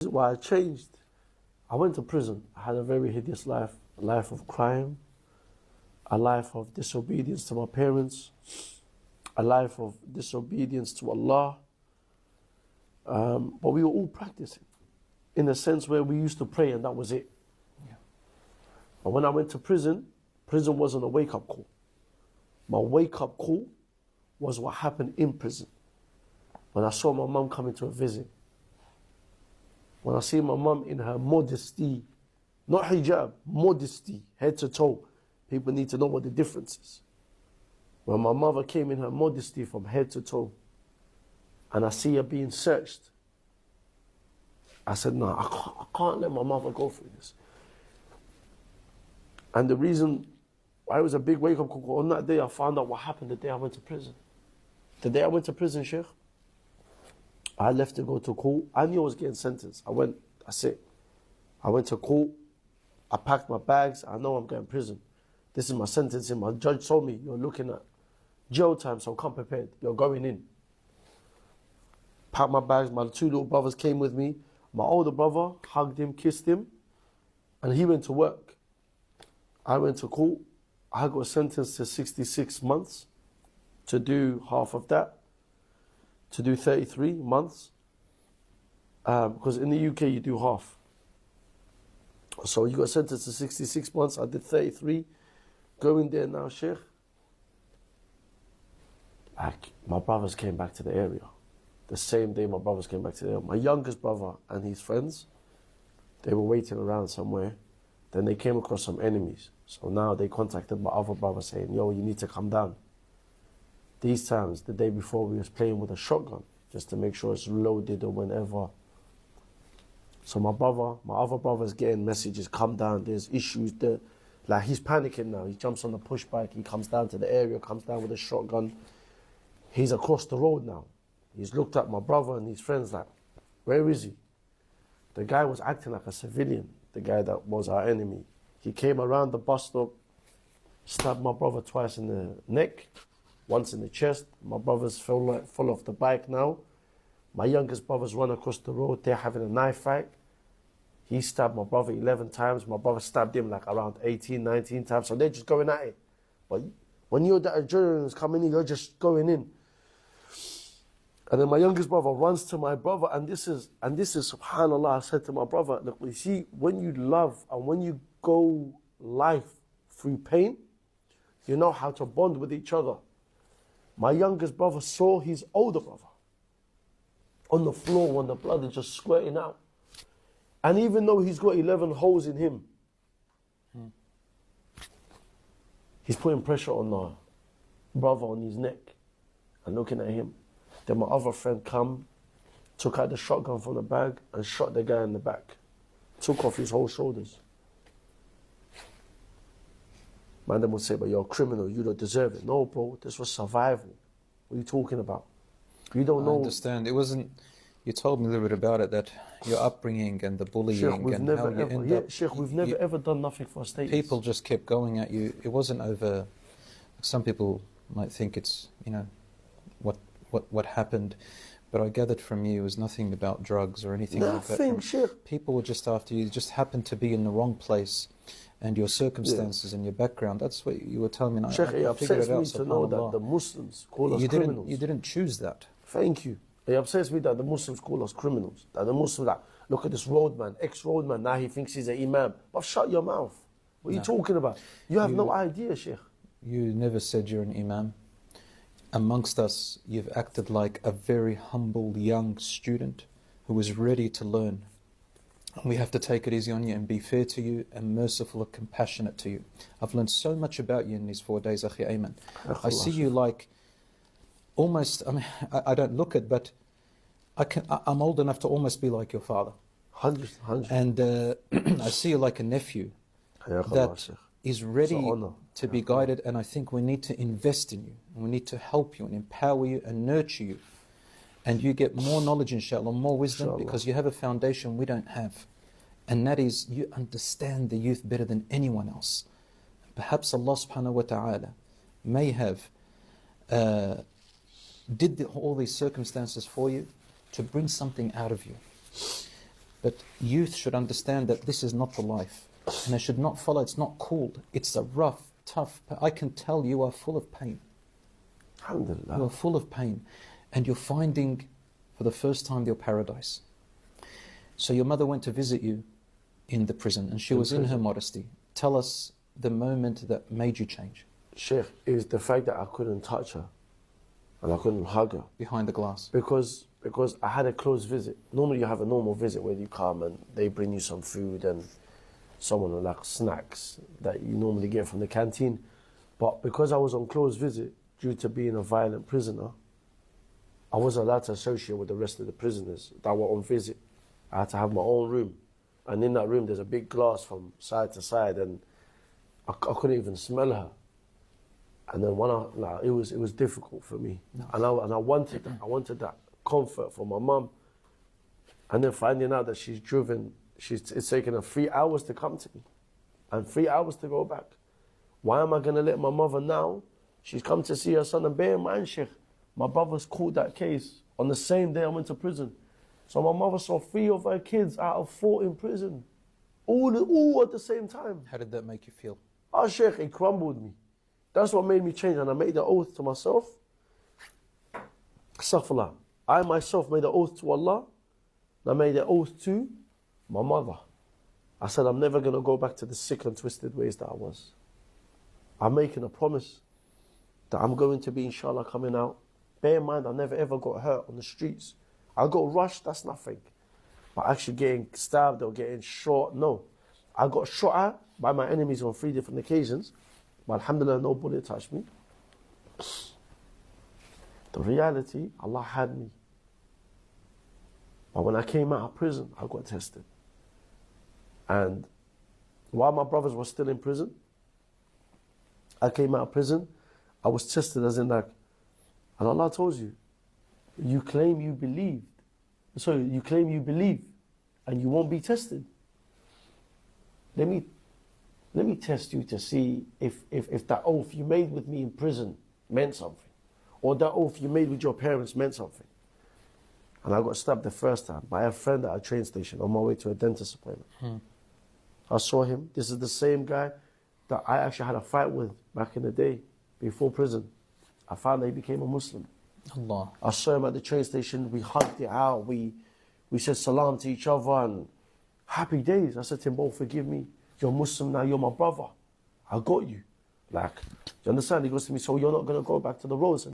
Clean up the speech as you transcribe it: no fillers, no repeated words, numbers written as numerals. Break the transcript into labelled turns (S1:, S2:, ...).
S1: Why I changed. I went to prison. I had a very hideous life, a life of crime, a life of disobedience to my parents, a life of disobedience to Allah. But we were all practicing in a sense where we used to pray and that was it.
S2: Yeah.
S1: But when I went to prison, prison wasn't a wake-up call. My wake-up call was what happened in prison. When I saw my mum coming to a visit, when I see my mum in her modesty, not hijab, modesty, head to toe, people need to know what the difference is. When my mother came in her modesty from head to toe, and I see her being searched, I said, no, I can't let my mother go through this. And the reason why it was a big wake-up call, on that day I found out what happened the day I went to prison. The day I went to prison, Sheikh, I left to go to court. I knew I was getting sentenced. I went, that's it. I went to court. I packed my bags. I know I'm going to prison. This is my sentencing. My judge told me, you're looking at jail time, so come prepared. You're going in. Packed my bags. My two little brothers came with me. My older brother hugged him, kissed him, and he went to work. I went to court. I got sentenced to 66 months to do half of that. To do 33 months, because in the UK you do half. So you got sentenced to 66 months, I did 33. Going there now, Sheikh, my brothers came back to the area. The same day my brothers came back to the area. My youngest brother and his friends, they were waiting around somewhere. Then they came across some enemies. So now they contacted my other brother saying, yo, you need to come down. These times, the day before, we was playing with a shotgun just to make sure it's loaded or whenever. So my other brother's getting messages, come down, there's issues there. Like he's panicking now. He jumps on the push bike, he comes down to the area, comes down with a shotgun. He's across the road now. He's looked at my brother and his friends like, where is he? The guy was acting like a civilian, the guy that was our enemy. He came around the bus stop, stabbed my brother twice in the neck, once in the chest. My brothers fell off the bike now. My youngest brothers run across the road. They're having a knife fight. He stabbed my brother 11 times. My brother stabbed him like around 18, 19 times. So they're just going at it. But when you're that adrenaline is coming in, you're just going in. And then my youngest brother runs to my brother, and this is subhanAllah, I said to my brother, look, you see, when you love and when you go life through pain, you know how to bond with each other. My youngest brother saw his older brother on the floor when the blood is just squirting out. And even though he's got 11 holes in him, he's putting pressure on the brother on his neck and looking at him. Then my other friend took out the shotgun from the bag and shot the guy in the back. Took off his whole shoulders. Man, them would say, but you're a criminal, you don't deserve it. No, bro, this was survival. What are you talking about? You don't know.
S2: I understand. It wasn't, you told me a little bit about it, that your upbringing and the bullying
S1: Sheikh, we've
S2: and
S1: never
S2: how you
S1: ever,
S2: end
S1: yeah,
S2: up...
S1: Sheikh, we've never ever done nothing for status.
S2: People just kept going at you. It wasn't over, some people might think it's, you know, what happened. But I gathered from you it was nothing about drugs or anything like that.
S1: Nothing, Sheikh.
S2: People were just after you, just happened to be in the wrong place. And your circumstances and your background, that's what you were telling me.
S1: Sheikh, it upsets me to know that the
S2: subhanallah.
S1: Muslims call us criminals.
S2: You didn't choose that.
S1: Thank you. It upsets me that the Muslims call us criminals. That the Muslims like, look at this roadman, ex-roadman, now he thinks he's an imam. But shut your mouth. What are you talking about? You have no idea, Sheikh.
S2: You never said you're an imam. Amongst us, you've acted like a very humble young student who was ready to learn. We have to take it easy on you and be fair to you and merciful and compassionate to you. I've learned so much about you in these 4 days, Akhi Ayman. I see you like almost, I mean, I don't look it, but I'm old enough to almost be like your father.
S1: 100.
S2: And I see you like a nephew that is ready to be guided, and I think we need to invest in you. And we need to help you and empower you and nurture you. And you get more knowledge, inshallah, more wisdom, because you have a foundation we don't have. And that is, you understand the youth better than anyone else. Perhaps Allah subhanahu wa ta'ala may have did all these circumstances for you to bring something out of you. But youth should understand that this is not the life. And they should not follow. It's not called. It's a rough, tough. I can tell you are full of pain.
S1: Alhamdulillah.
S2: You are full of pain. And you're finding for the first time your paradise. So your mother went to visit you in the prison, and she was in her modesty. Tell us the moment that made you change.
S1: Sheikh, is the fact that I couldn't touch her and I couldn't hug her.
S2: Behind the glass.
S1: Because I had a close visit. Normally you have a normal visit where you come and they bring you some food and someone with like snacks that you normally get from the canteen. But because I was on close visit, due to being a violent prisoner, I wasn't allowed to associate with the rest of the prisoners that were on visit. I had to have my own room. And in that room there's a big glass from side to side, and I couldn't even smell her. And then it was difficult for me. No. And I wanted that comfort for my mum. And then finding out that it's taken her 3 hours to come to me and 3 hours to go back. Why am I going to let my mother now? She's come to see her son, and bear in mind, Sheikh, my brother's caught that case on the same day I went to prison. So my mother saw 3 of her kids out of 4 in prison, all at the same time.
S2: How did that make you feel?
S1: Oh, Sheikh, it crumbled me. That's what made me change, and I made the oath to myself. Astaghfirullah. I myself made the oath to Allah, and I made the oath to my mother. I said, I'm never going to go back to the sick and twisted ways that I was. I'm making a promise that I'm going to be, inshallah, coming out. Bear in mind, I never ever got hurt on the streets. I got rushed, that's nothing. But actually getting stabbed or getting shot, no. I got shot at by my enemies on 3 different occasions. But alhamdulillah, no bullet touched me. The reality, Allah had me. But when I came out of prison, I got tested. And while my brothers were still in prison, I came out of prison, I was tested as in like, and Allah told you, you claim you believe, and you won't be tested. Let me test you to see if that oath you made with me in prison meant something, or that oath you made with your parents meant something. And I got stabbed the first time by a friend at a train station on my way to a dentist appointment. I saw him. This is the same guy that I actually had a fight with back in the day, before prison. I found that he became a Muslim.
S2: Allah.
S1: I saw him at the train station. We hugged it out. We said salam to each other, and happy days. I said to him, "Oh, forgive me. You're Muslim now. You're my brother. I got you." Like, you understand? He goes to me, "So you're not going to go back to the roads?"